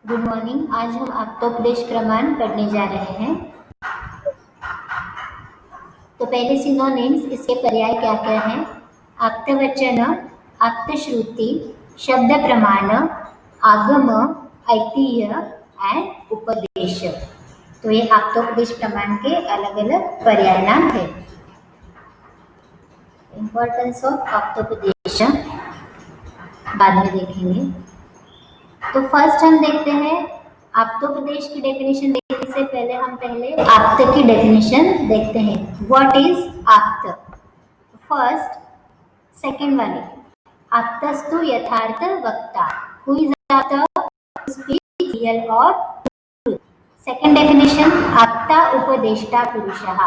Good morning. आज हम आप्तोपदेश प्रमाण पढ़ने जा रहे हैं। तो पहले सिनोनिम्स, इसके पर्याय क्या क्या हैं? आप्तवचन, आप्तश्रुति, शब्द प्रमाण, आगम, ऐतिह्य एंड उपदेश। तो ये आप्तोपदेश प्रमाण के अलग अलग पर्याय नाम है। इम्पोर्टेंस ऑफ आप्तोपदेश बाद में देखेंगे। तो फर्स्ट हम देखते हैं आप्तोपदेश की डेफिनेशन। देखने से पहले हम आप्त की डेफिनेशन देखते हैं। व्हाट इज आप्त? फर्स्ट, सेकंड वाले, आप्तस्तु यथार्थ वक्ता। हु इज आप्त? स्पीक रियल और ट्रूथ। सेकंड डेफिनेशन, आप्ता उपदेष्टा पुरुषः।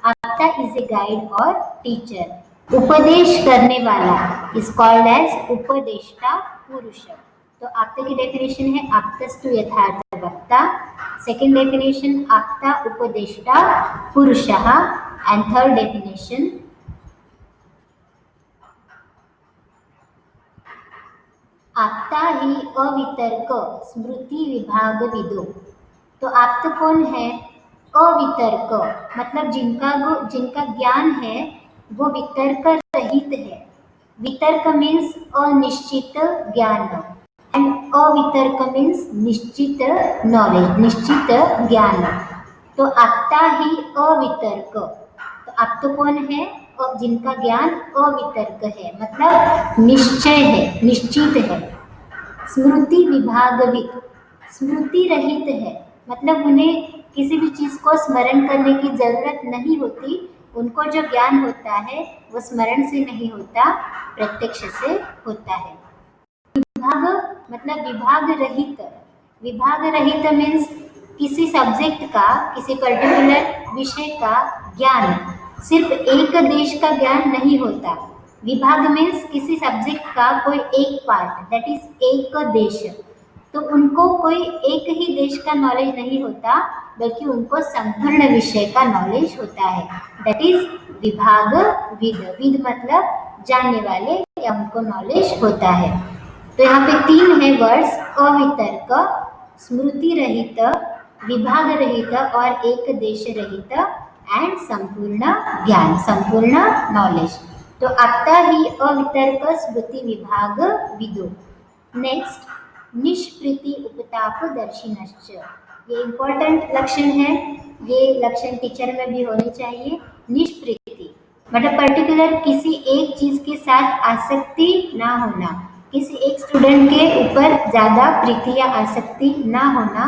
आप्ता इज ए गाइड और टीचर। उपदेश करने वाला इज कॉल्ड एज उपदेष्टा पुरुष। तो आप्त की डेफिनेशन है आप्तस्तु यथार्थ वक्ता। सेकंड डेफिनेशन आप्ता उपदेष्टा पुरुषः। एंड थर्ड डेफिनेशन आप्ता ही अवितर्क स्मृति विभाग विदो। तो आप्त कौन है? अवितर्क मतलब जिनका ज्ञान है वो वितर्क रहित है। वितर्क मीन्स अनिश्चित ज्ञान एंड अवितर्क मीन्स निश्चित नॉलेज, निश्चित ज्ञान। तो आप्ता ही अवितर्क। तो आप्त कौन है? जिनका ज्ञान अवितर्क है, मतलब निश्चय है, निश्चित है। स्मृति विभागवित, स्मृति रहित है, मतलब उन्हें किसी भी चीज को स्मरण करने की जरूरत नहीं होती। उनको जो ज्ञान होता है वो स्मरण से नहीं होता, प्रत्यक्ष से होता है। विभाग मतलब विभाग रहित। विभाग रहित मीन्स किसी सब्जेक्ट का, किसी पर्टिकुलर विषय का ज्ञान सिर्फ एक देश का ज्ञान नहीं होता। विभाग मीन्स किसी सब्जेक्ट का कोई एक पार्ट, दैट इज एक देश। तो उनको कोई एक ही देश का नॉलेज नहीं होता, बल्कि उनको संपूर्ण विषय का नॉलेज होता है, दैट इज विभाग विद। विद मतलब जानने वाले या उनको नॉलेज होता है। तो यहाँ पे तीन है वर्ड्स, अवितर्क, स्मृति रहित, विभाग रहित और एक देश रहित एंड संपूर्ण ज्ञान, संपूर्ण नॉलेज। तो आप्ता ही अवितर्क स्मृति विभाग विदो। नेक्स्ट, निष्प्रीति उपताप दर्शिनश्च। ये इम्पोर्टेंट लक्षण है, ये लक्षण टीचर में भी होने चाहिए। निष्प्रीति मतलब पर्टिकुलर किसी एक चीज के साथ आसक्ति ना होना, किसी एक स्टूडेंट के ऊपर ज्यादा प्रीति या आसक्ति ना होना।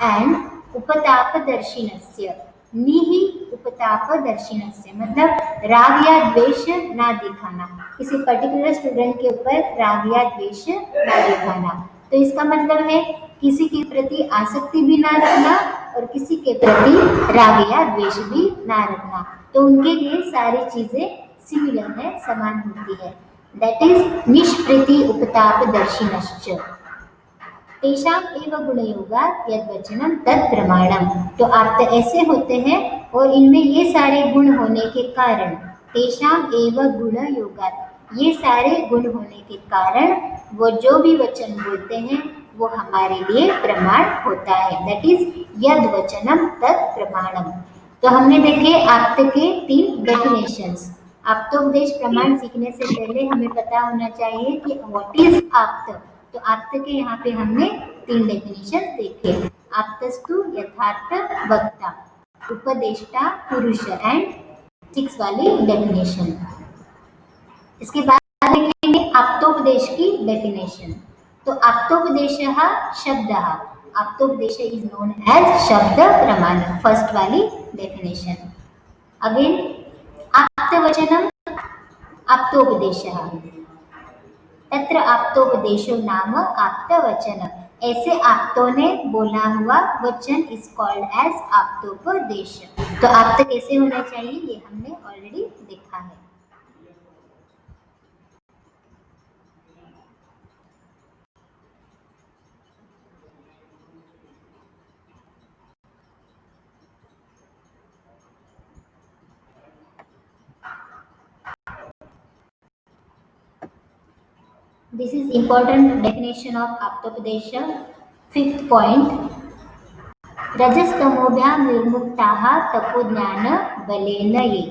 एंड उपताप दर्शिनस्य, निहि उपताप दर्शिनस्य मतलब राग या द्वेष ना दिखाना, किसी पर्टिकुलर स्टूडेंट के ऊपर राग या द्वेष ना दिखाना। तो इसका मतलब है किसी के प्रति आसक्ति भी ना रखना और किसी के प्रति राग या द्वेष भी ना रखना। तो उनके लिए सारी चीजें सिमिलर है, समान होती है। दैट इज निष्प्रीति उपताप दर्शिनश्च। तेषाम एव गुणयोगात् यद्वचनम तत् प्रमाणम। तो आप ऐसे होते हैं और इनमें ये सारे गुण होने के कारण, तेषाम एव गुणयोगात्, ये सारे गुण होने के कारण वो जो भी वचन बोलते हैं वो हमारे लिए प्रमाण होता है, दैट इज यद वचनम तत् प्रमाणम। तो हमने देखे आप्त के तीन डेफिनेशंस। आप्तोपदेश प्रमाण सीखने से पहले हमें पता होना चाहिए कि व्हाट इज आप्त। तो आप्त के यहाँ पे हमने तीन डेफिनेशन देखे। आप्तस्तु यथार्थ वक्ता, उपदेष्टा पुरुष एंड 6 वाली डेफिनेशन। इसके बाद देखेंगे आप्तोपदेश की डेफिनेशन। तो आप्तोपदेशः शब्दः, आप्तोपदेश इज नोन एज शब्द प्रमाण, फर्स्ट वाली डेफिनेशन। अगेन आप्तवचनम आप्तोपदेशः, तत्र आप्तोपदेशो नाम आप्तवचन। ऐसे आप्तों ने बोला हुआ वचन इज कॉल्ड एज आप्तोपदेश। तो आप्त कैसे होना चाहिए ये हमने ऑलरेडी देखा है। This is important definition of Aptopadesha. Fifth point, रजस्तमोभ्यां निर्मुक्ताः तपो ज्ञान बलेन ये।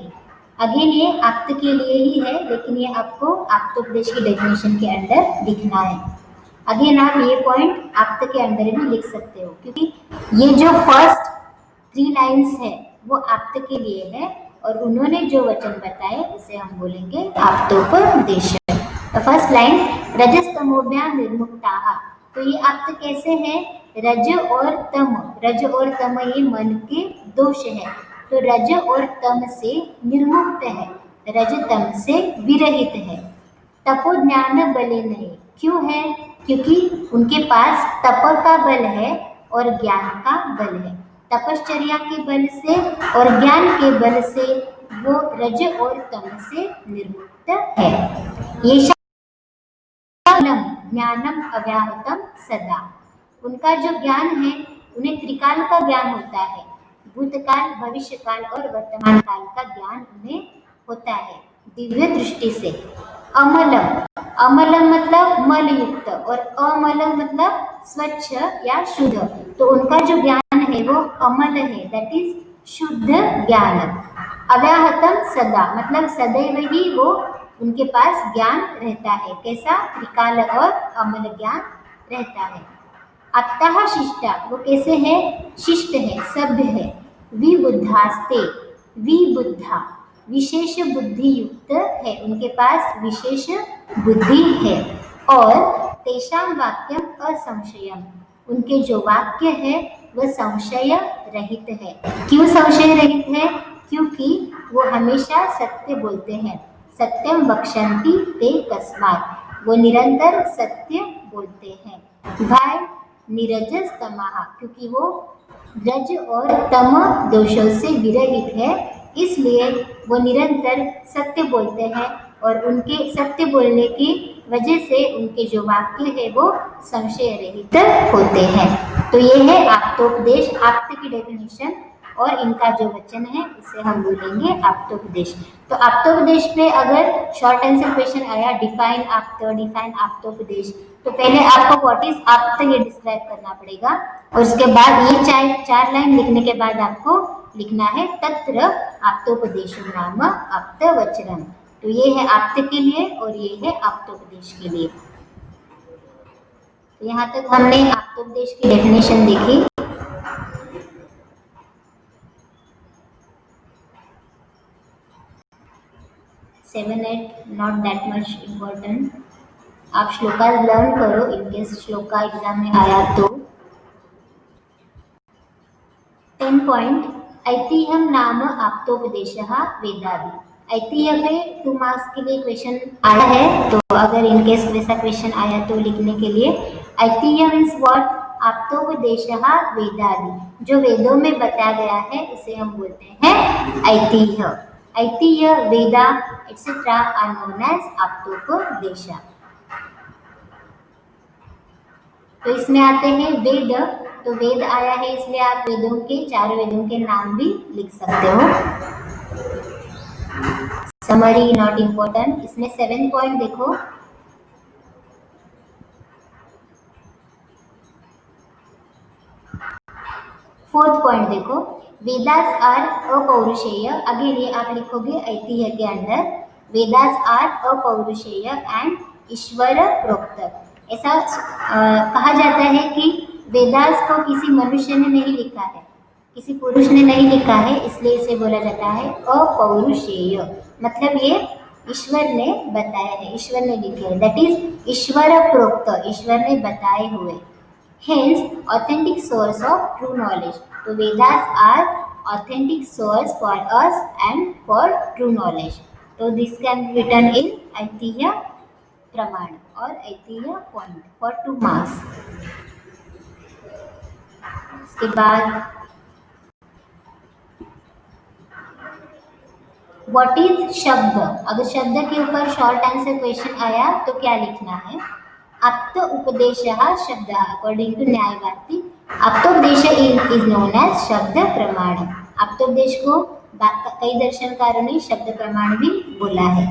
अगेन ये आप्त के लिए ही है, लेकिन ये आपको आप्तोपदेश की डेफिनेशन के अंदर लिखना है। अगेन आप ये पॉइंट आप्त के अंदर भी लिख सकते हो, क्योंकि ये जो फर्स्ट 3 लाइन्स है वो आप्त के लिए है, और उन्होंने जो वचन बताए उसे हम बोलेंगे आप्तोपदेश। फर्स्ट लाइन, रजस्तमोभ्यां निर्मुक्ताः, तो ये आप्त कैसे है? रज और तम, रज और तम ये मन के दोष है, तो रज और तम से निर्मुक्त है, रज तम से विरहित है। तपो ज्ञान बले नहीं, क्यों है? क्योंकि उनके पास तप का बल है और ज्ञान का बल है। तपश्चर्या के बल से और ज्ञान के बल से वो रज और तम से निर्मुक्त है। ये ज्ञानम अव्याहतम सदा, उनका जो ज्ञान है उन्हें त्रिकाल का ज्ञान होता है, भूतकाल, भविष्य काल और वर्तमान काल का ज्ञान उन्हें होता है दिव्य दृष्टि से। अमलम, अमलम मतलब मल युक्त, और अमलम मतलब स्वच्छ या शुद्ध, तो उनका जो ज्ञान है वो अमल है, दैट इज शुद्ध ज्ञान। अव्याहतम सदा मतलब सदैव ही वो उनके पास ज्ञान रहता है, कैसा? त्रिकाल और अमल ज्ञान रहता है। अतः शिष्टा, वो कैसे है? शिष्ट है, सभ्य है। विबुद्धास्ते, विबुद्धा विशेष बुद्धि युक्त है, उनके पास विशेष बुद्धि है। और तेषां वाक्यम असंशयम, उनके जो वाक्य है वह संशय रहित है। क्यों संशय रहित है? क्योंकि वो हमेशा सत्य बोलते हैं। सत्यम वक्षन्ति ते तस्मात्, वो निरंतर सत्य बोलते हैं। भाई निरजस तमः, क्योंकि वो रज और तम दोषों से विरहित है, इसलिए वो निरंतर सत्य बोलते हैं, और उनके सत्य बोलने की वजह से उनके जो वाक्य है वो संशय रहित होते हैं। तो ये है आप्तोपदेश, आप्त की डेफिनेशन, और इनका जो वचन है इसे हम बोलेंगे आप्तोपदेश। तो आप्तोपदेश पे अगर शॉर्ट आंसर क्वेश्चन आया, डिफाइन आप्त, डिफाइन आप्तोपदेश, तो पहले आपको व्हाट इज आप्त ये डिस्क्राइब करना पड़ेगा, और उसके बाद ये चार लाइन लिखने के बाद आपको लिखना है तत्र आप्तोपदेशो नाम आप्तवचनम। तो ये है आप्त के लिए और ये है आप्तोपदेश के लिए। तो यहाँ तक हमने आप्तोपदेश की डेफिनेशन देखी। Seven eight not that much important, आप श्लोका लर्न करो, इनकेस श्लोका एग्जाम में आया तो। 10 पॉइंट, ऐतिह्यम नाम आप्तोपदेशः वेदादि। ऐतिह्य पे 2 मार्क्स के लिए क्वेश्चन आया है, तो अगर इनकेस वैसा क्वेश्चन आया तो लिखने के लिए ऐतिह्य मीन्स व्हाट? आप्तोपदेशः वेदादि, जो वेदों में बताया गया है उसे हम बोलते हैं ऐतिह्य। ऐतिह्य, वेदा एक्सेट्रा आर नोन एज आप्तोपदेश। तो इसमें आते हैं वेद, तो वेद आया है इसलिए आप वेदों के 4 वेदों के नाम भी लिख सकते हो। Summary not important. इसमें 7 पॉइंट देखो, फोर्थ पॉइंट देखो, वेदास आर अपौरुषेय। अगेन ये आप लिखोगे ऐतिह्य के अंदर, वेदास आर अपौरुषेय एंड ईश्वर प्रोक्त। ऐसा कहा जाता है कि वेदास को किसी मनुष्य ने नहीं लिखा है, किसी पुरुष ने नहीं लिखा है, इसलिए इसे बोला जाता है अपौरुषेय। मतलब ये ईश्वर ने बताया है, ईश्वर ने लिखे है, दैट इज ईश्वर प्रोक्त, ईश्वर ने बताए हुए। Hence, authentic source of true knowledge. So Vedas are authentic source for us and for true knowledge. So this can be written in Aitihya Praman or Aitihya point for 2 marks. इसके बाद what is शब्द? अगर शब्द के ऊपर short answer question आया तो क्या लिखना है? आप्त उपदेशः शब्दः, अकॉर्डिंग टू न्यायवादी आप्तोपदेश इज नोन एज शब्द प्रमाण। आप्तोपदेश को कई दर्शनकारों ने शब्द प्रमाण भी बोला है।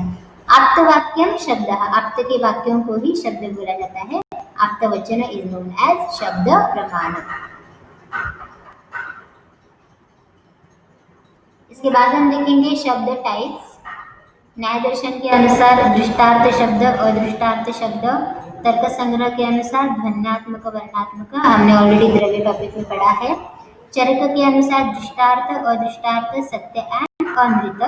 आप्तवाक्यम शब्दः, आप्त के वाक्यों को ही शब्द बोला जाता है। आप्तवचन इज नोन एज शब्द प्रमाण। इसके बाद हम देखेंगे शब्द टाइप्स। न्याय दर्शन के अनुसार दृष्टार्थ शब्द, अदृष्टार्थ शब्द। तर्क संग्रह के अनुसार ध्वन्यात्मक, वर्णात्मक, हमने ऑलरेडी द्रव्य टॉपिक में पढ़ा है। चरक के अनुसार दृष्टार्थ, अदृष्टार्थ, सत्य एंड अमृत।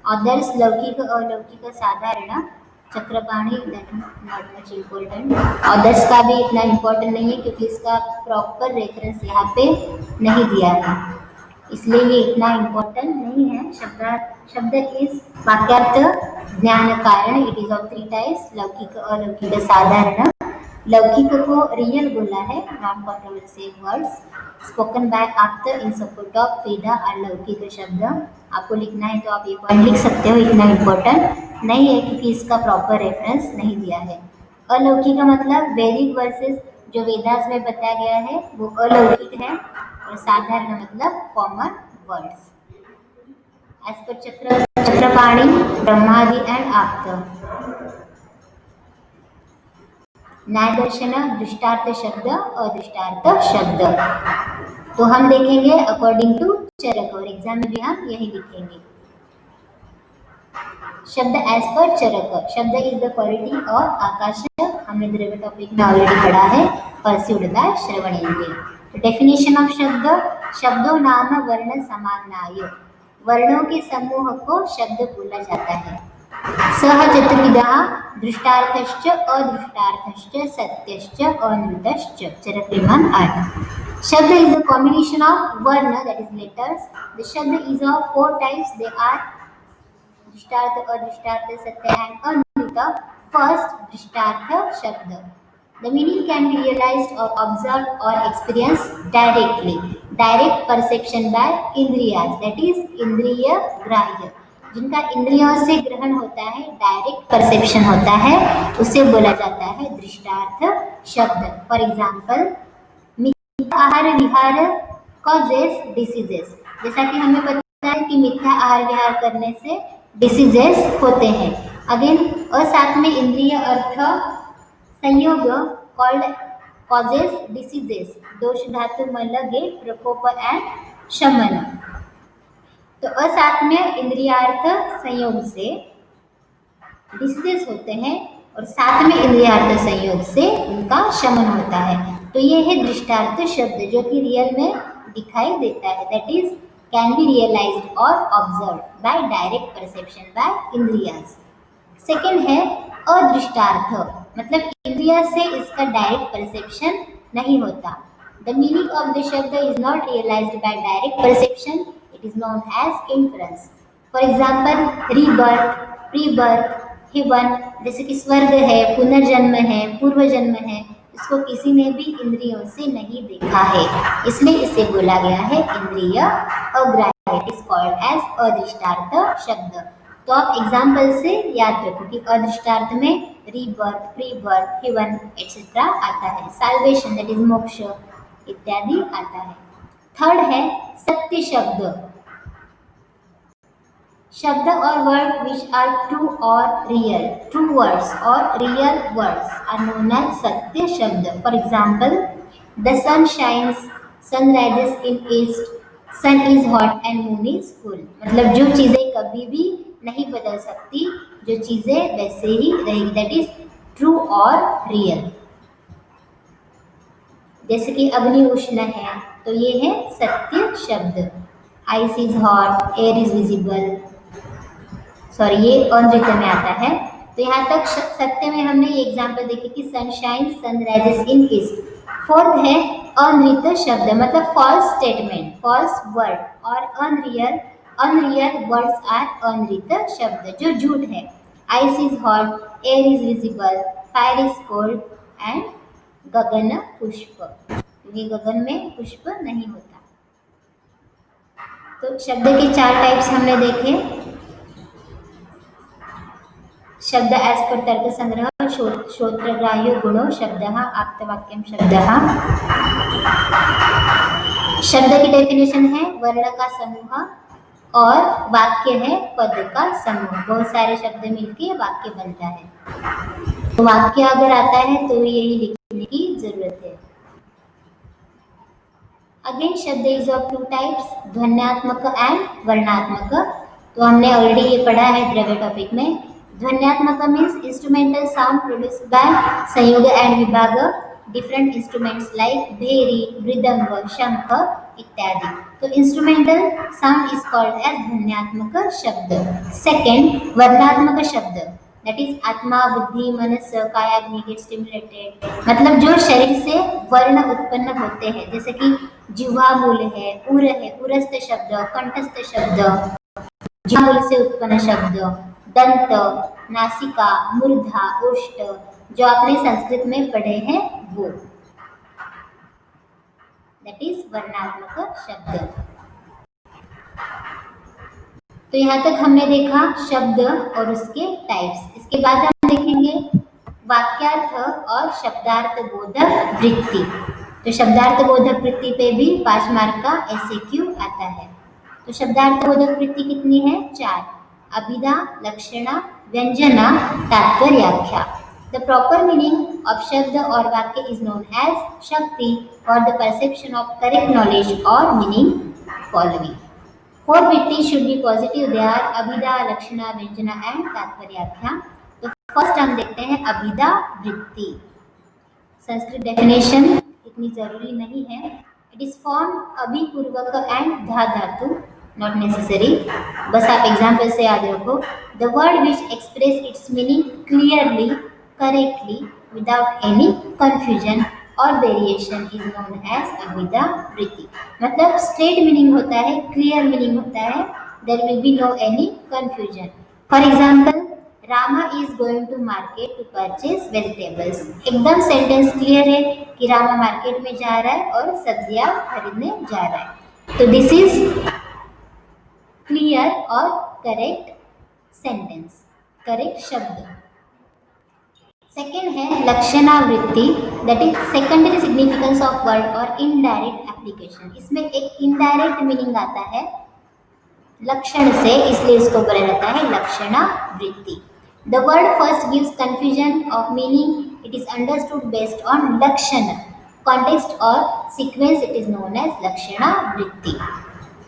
ऑदर्स लौकिक, अलौकिक, साधारण, Chakrapani, not much important. Others का भी इतना इम्पोर्टेंट नहीं है क्योंकि इसका प्रॉपर रेफरेंस यहाँ पे नहीं दिया है, इसलिए ये इतना इम्पोर्टेंट नहीं है। शब्द इज वाक्यार्थ, ज्ञान, कारण। इट इज ऑफ 3 टाइप्स, लौकिक, अलौकिक, साधारण। लौकिक को रियल बोला है, non controversial words spoken by आप्त इन सपोर्ट ऑफ वेदा अलौकिक शब्द। आपको लिखना है तो आप ये पॉइंट लिख सकते हो, इतना इम्पोर्टेंट नहीं है क्योंकि इसका प्रॉपर रेफरेंस नहीं दिया है। अलौकिक का मतलब वैदिक वर्सेस जो वेदास में बताया गया है वो अलौकिक है, और साधारण मतलब common words as per Chakrapani, ब्रह्मादि एंड आप्त। न्याय दर्शन दृष्टार्थ शब्द, अदृष्टार्थ शब्द। तो हम देखेंगे अकॉर्डिंग टू चरक, और एग्जाम में भी हम यही लिखेंगे। शब्द एज पर चरक, शब्द इज द क्वालिटी ऑफ आकाश, हमने द्रव्य टॉपिक में ऑलरेडी पढ़ा है, परस्यूड बाय श्रवणेन्द्रिय। डेफिनेशन ऑफ शब्द, शब्दों नाम वर्ण समानाय, वर्णों के समूह को शब्द बोला जाता है। सह चतुर्विधः दृष्टार्थश्च, अदृष्टार्थश्च, सत्यश्च, अनृतश्च। चरक क्रमांक 8। शब्द इज द कॉम्बिनेशन ऑफ वर्ण, दैट इज लेटर्स। द शब्द is of 4 types, they are दृष्टार्थ, अदृष्टार्थ, सत्य एंड अनृत। फर्स्ट, दृष्टार्थ शब्द। The meaning can be realized or observed or experienced directly. Direct perception by indriyas, that is इंद्रिय ग्राह्य, जिनका इंद्रियों से ग्रहण होता है, डायरेक्ट परसेप्शन होता है, उसे बोला जाता है दृष्टार्थ शब्द। फॉर एग्जाम्पल, मिथ्या आहार विहार कॉजेस डिसीजेस, जैसा कि हमें पता है कि मिथ्या आहार विहार करने से डिसीजेस होते हैं। अगेन असाथ में इंद्रिय अर्थ संयोग कॉल्ड कॉजेस डिसीजेस, दोष धातु में लगे प्रकोप एंड शमन। तो असाथ में इंद्रियार्थ संयोग से डिसीजेस होते हैं, और साथ में इंद्रियार्थ संयोग से उनका शमन होता है। तो ये है दृष्टार्थ शब्द, जो कि रियल में दिखाई देता है, that is can be realized और observe by direct perception by इंद्रियास। सेकेंड है अदृष्टार्थ, मतलब इंद्रिया से इसका डायरेक्ट परसेप्शन नहीं होता। द मीनिंग ऑफ द शब्द is not realized by direct perception, it is known as inference. For example, rebirth, prebirth, heaven, जैसे कि स्वर्ग है, पुनर्जन्म है, पूर्व जन्म है, इसको किसी ने भी इंद्रियों से नहीं देखा है, इसलिए इसे बोला गया है इंद्रिय अग्राह्य। इट इज कॉल्ड एज अदृष्टार्थ शब्द। तो आप एग्जाम्पल से याद रखो कि अदृष्टार्थ में रीबर्थ, प्रीबर्थ, हेवन एटसेट्रा आता है, साल्वेशन दैट इज मोक्ष इत्यादि आता है। थर्ड है सत्य शब्द। शब्द और वर्ड विच आर ट्रू और रियल, ट्रू वर्ड्स और real words are known as सत्य शब्द। For example, the sun shines, sun rises in east, sun is hot and moon is full. मतलब जो चीज़ें कभी भी नहीं बदल सकती, जो चीज़ें वैसे ही रहेगी, दैट इज ट्रू और रियल। जैसे कि अग्नि उष्ण है, तो ये है सत्य शब्द। Ice is hot, air is visible, sorry ये अनृत में आता है। तो यहाँ तक सत्य में हमने ये एग्जाम्पल देखे कि sunshine, sun rises in east. Fourth है अनृत शब्द, मतलब फॉल्स स्टेटमेंट, फॉल्स वर्ड, और अनरियल वर्ड्स आर अनृत शब्द, जो झूठ है। Ice is hot, air is visible, fire is cold and गगन पुष्प, ये गगन में पुष्प नहीं होता। तो शब्द के 4 टाइप्स हमने देखे। शब्द एज पर तर्क संग्रह, श्रोत्रग्राह्य गुणो शब्दः, आप्तवाक्यम शब्दः। शब्द की डेफिनेशन है वर्ण का समूह, और वाक्य है पद का समूह, बहुत सारे शब्द मिलके वाक्य बनता है। तो वाक्य अगर आता है तो यही लिखने की जरूरत है। अगेन शब्द इज ऑफ टू टाइप्स, ध्वन्यात्मक एंड वर्णात्मक। तो हमने ऑलरेडी ये पढ़ा है द्रव्य टॉपिक में। ध्वन्यात्मक means instrumental sound produced by संयोग एंड विभाग डिफरेंट इंस्ट्रूमेंट्स लाइक भेरी, मृदंग, शंख इत्यादि। तो instrumental sound is called as ध्वन्यात्मक शब्द। सेकंड वर्णात्मक शब्द, दैट इज आत्मा, बुद्धि, मनस, कायाग्नि गेट स्टिमुलेटेड, मतलब जो शरीर से वर्ण उत्पन्न होते हैं, जैसे कि जिह्वा मूल है, उरस्थ शब्द, कंठस्थ शब्द, जिह्वा मूल से उत्पन्न शब्द, दंत, नासिका, मूर्धा, ओष्ठ, जो आपने संस्कृत में पढ़े हैं वो, दैट इज वर्णात्मक शब्द। तो यहाँ तक हमने देखा शब्द और उसके टाइप्स। इसके बाद हम देखेंगे वाक्यार्थ और शब्दार्थ बोधक वृत्ति। तो शब्दार्थ बोधक वृत्ति पे भी 5 मार्क का एसएक्यू आता है। तो शब्दार्थ बोधक वृत्ति कितनी है? 4। अभिधा, लक्षणा, व्यंजना, तात्पर्याख्या। द प्रॉपर मीनिंग ऑफ शब्द और वाक्य इज नोन एज शक्ति और the perception of correct knowledge और मीनिंग फॉलोइंग। 4 वृत्ति should be positive. They are अभिधा, लक्षणा, व्यंजना एंड तात्पर्याख्या। तो फर्स्ट हम देखते हैं अभिधा वृत्ति। संस्कृत डेफिनेशन इतनी जरूरी नहीं है। इट इज फॉर्म अभि पूर्वक एंड धा धातु, नॉट नेसेसरी, बस आप एग्जाम्पल से याद रखो। The word which express it's meaning clearly, correctly, without any confusion और वेरिएशन इज नोन एज अभिधा वृत्ति। मतलब स्ट्रेट मीनिंग होता है, क्लियर मीनिंग होता है, there will be no any confusion. For example, Rama is going to market to purchase vegetables. एकदम sentence clear है कि रामा मार्केट में जा रहा है और सब्जियां खरीदने जा रहा है। तो दिस इज क्लियर और करेक्ट सेंटेंस, करेक्ट शब्द। सेकेंड है लक्षणावृत्ति, that is secondary significance of word और इनडायरेक्ट एप्लीकेशन। इसमें एक इनडायरेक्ट मीनिंग आता है लक्षण से, इसलिए इसको बोला जाता है लक्षणावृत्ति। The word first gives confusion of meaning, it is understood based on लक्षण, कॉन्टेक्स्ट और sequence, it is known as लक्षणावृत्ति।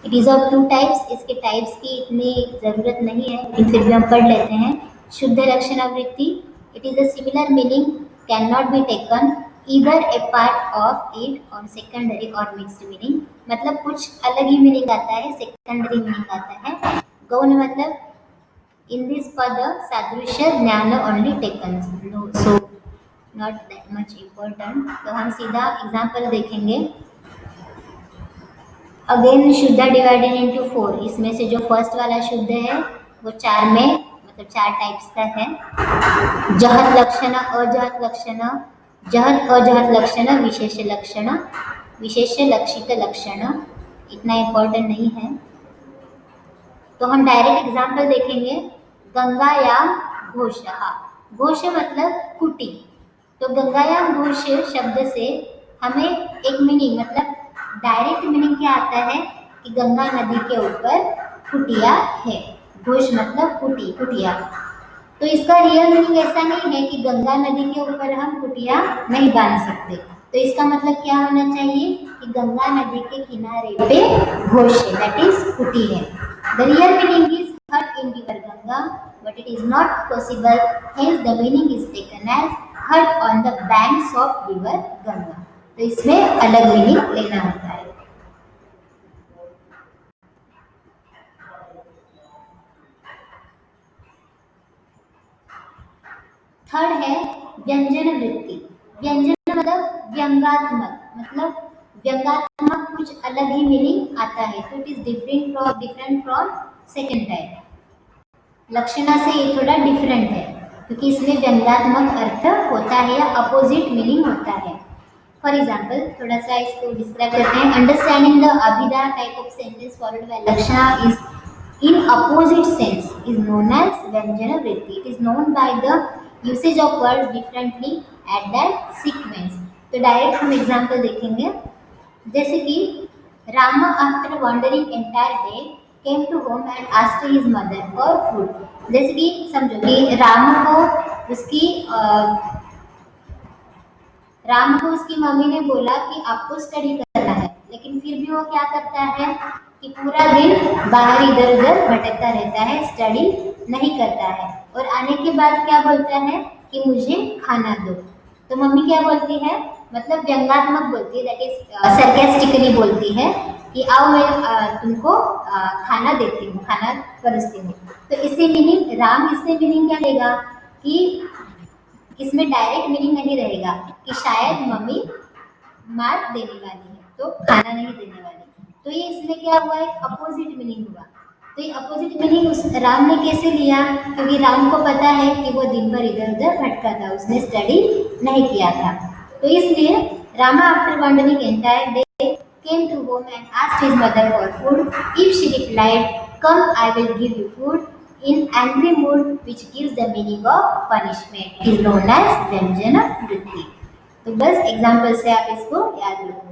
It is of 2 types. इसके टाइप्स की इतनी जरूरत नहीं है, लेकिन फिर भी हम पढ़ लेते हैं। शुद्ध लक्षणावृत्ति, it is a similar meaning, cannot be taken either a part of it or secondary or mixed meaning। मतलब कुछ अलग ही मीनिंग आता है, सेकेंडरी मीनिंग आता है। गौण मतलब in this पद सादृश्य ज्ञान only taken, no, so not that much important। तो हम सीधा एग्जाम्पल देखेंगे। अगेन शुद्ध डिवाइडेड इनटू 4। इसमें से जो फर्स्ट वाला शुद्ध है वो 4 में, मतलब 4 टाइप्स का है। जहत लक्षण, अजहत लक्षण, जहत अजहत लक्षण, विशेष लक्षण, विशेष लक्षित लक्षण। इतना इम्पोर्टेंट नहीं है, तो हम डायरेक्ट एग्जाम्पल देखेंगे। गंगायाम घोषः, घोष मतलब कुटी। तो गंगायाम घोष शब्द से हमें एक मीनिंग, मतलब डायरेक्ट मीनिंग क्या आता है कि गंगा नदी के ऊपर कुटिया है। घोष मतलब कुटी, कुटिया। तो इसका रियल मीनिंग ऐसा नहीं है कि गंगा नदी के ऊपर हम कुटिया नहीं बांध सकते। तो इसका मतलब क्या होना चाहिए कि गंगा नदी के किनारे पे घोष है, दैट इज कुटी है। The real meaning is hut in river Ganga, but it is not possible, hence the meaning is taken as hut on the banks of river Ganga. तो इसमें अलग मीनिंग लेना होता है। थर्ड है व्यंजन वृत्ति। व्यंजन मतलब व्यंगात्मक, मतलब व्यंगात्मक कुछ अलग ही मीनिंग आता है। तो it is different from second type. लक्षणा से ये थोड़ा डिफरेंट है, क्योंकि इसमें व्यंगात्मक अर्थ होता है या अपोजिट मीनिंग होता है। फॉर एग्जाम्पल, थोड़ा सा इसको डिस्क्राइब करते हैं। अंडरस्टैंडिंग द अभिधा type of sentence followed by लक्षणा is in opposite sense is known as व्यंजन वृत्ति। It is known by the usage of words differently at that sequence। तो डायरेक्ट हम एग्जाम्पल देखेंगे, जैसे कि Rama after wandering entire day came to home and asked his mother for food. जैसे कि समझो कि राम को उसकी मम्मी ने बोला कि आपको स्टडी करना है, लेकिन फिर भी वो क्या करता है कि पूरा दिन बाहर इधर उधर भटकता रहता है, स्टडी नहीं करता है, और आने के बाद क्या बोलता है कि मुझे खाना दो। तो मम्मी क्या बोलती है, मतलब व्यंग्यात्मक बोलती है, दैट इज सरकास्टिकली बोलती है कि आओ मैं तुमको खाना देती हूँ, खाना परोसती हूँ। तो इससे मीनिंग क्या लेगा कि इसमें डायरेक्ट मीनिंग नहीं रहेगा कि शायद मम्मी मार देने वाली है तो खाना नहीं देने वाली। तो ये इसमें क्या हुआ, एक अपोजिट मीनिंग हुआ। तो ये अपोजिट मीनिंग उस राम ने कैसे लिया, क्योंकि राम को पता है कि वो दिन भर इधर उधर भटका था, उसने स्टडी नहीं किया था। तो इसलिए Rama after wondering entire day came to home and asked his mother for food. If she replied, "Come, I will give you food," in angry mood, which gives the meaning of punishment, is known as व्यंजन वृत्ति। तो बस example से आप इसको याद रखो।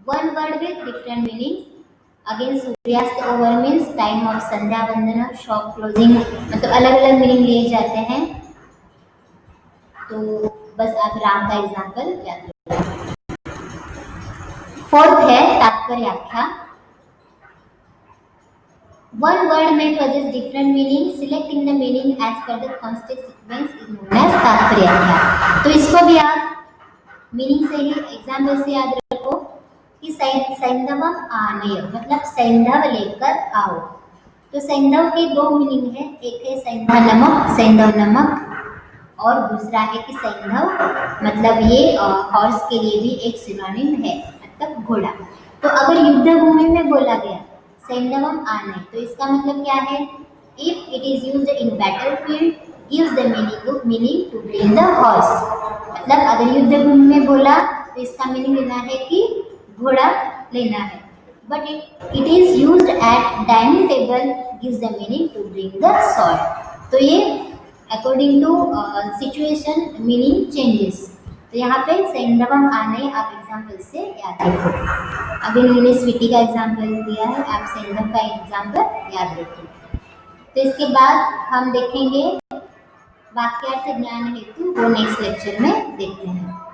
One word with different meaning. Again सूर्यास्त ओवर मीन्स टाइम ऑफ संध्या वंदना, शॉप क्लोजिंग, मतलब अलग अलग मीनिंग लिए जाते हैं। तो बस आप राम का एग्जाम्पल याद रखो। फोर्थ है तात्पर्याख्या। One word may possess different meaning. Selecting the meaning as per the constant sequence is known as तात्पर्याख्या। तो इसको भी आप मीनिंग से ही, एग्जाम्पल से याद रखो कि सैंधवम आनय, मतलब सैंधव लेकर आओ। तो सैंधव के दो मीनिंग है, एक है सैंधव नमक, और दूसरा है कि सैंधव, मतलब ये हॉर्स के लिए भी एक सिनोनिम है, मतलब घोड़ा। तो अगर युद्ध भूमि में बोला गया सैंधवम आने, तो इसका मतलब क्या है, if it is used in battlefield gives the meaning to bring the horse. मतलब अगर युद्ध भूमि में बोला तो इसका मीनिंग लेना है कि घोड़ा लेना है, but it is used at dining table gives the meaning to bring the sword. तो ये according to situation meaning changes. तो यहाँ पे सैंधवम आने आप एग्जाम्पल से याद रखो। अभी उन्होंने स्वीटी का एग्जाम्पल दिया है, आप सैंधव का एग्जाम्पल याद रखो। तो इसके बाद हम देखेंगे वाक्यार्थ ज्ञान हेतु, वो नेक्स्ट लेक्चर में देखते हैं।